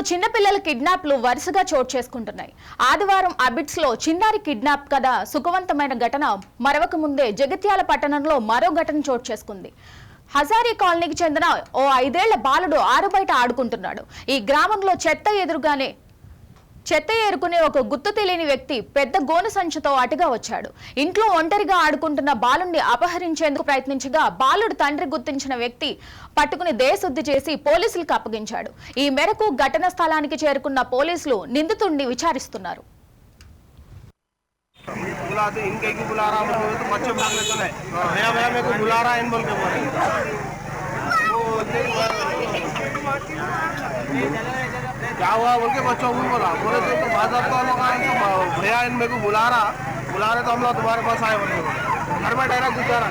చిన్నపిల్లల కిడ్నాప్లు వరుసగా చోటు చేసుకుంటున్నాయి. ఆదివారం అబిడ్స్ లో చిన్నారి కిడ్నాప్ కథ సుఖవంతమైన ఘటన మరవక ముందే జగిత్యాల పట్టణంలో మరో ఘటన చోటు చేసుకుంది. హజారీ కాలనీకి చెందిన ఓ 5 ఏళ్ల బాలుడు ఆరుబయట ఆడుకుంటున్నాడు. ఈ గ్రామంలో చెత్త ఏరుకునే ఒక గుర్తు తెలియని వ్యక్తి పెద్ద గోను సంచితో అటుగా వచ్చాడు. ఇంట్లో ఒంటరిగా ఆడుకుంటున్న బాలుడిని అపహరించేందుకు ప్రయత్నించగా బాలుడు తండ్రి గుర్తించిన వ్యక్తి పట్టుకుని దేశశుద్ధి చేసి పోలీసులకు అప్పగించాడు. ఈ మేరకు ఘటనా స్థలానికి చేరుకున్న పోలీసులు నిందితుడిని విచారిస్తున్నారు. क्या हुआ बोल के बच्चों को बोला, बोले तो बाजारता लोग आए तो भैया इन मेरे को बुला रहे तो हम लोग तुम्हारे पास आए बोले घर में डायरेक्ट गुजारा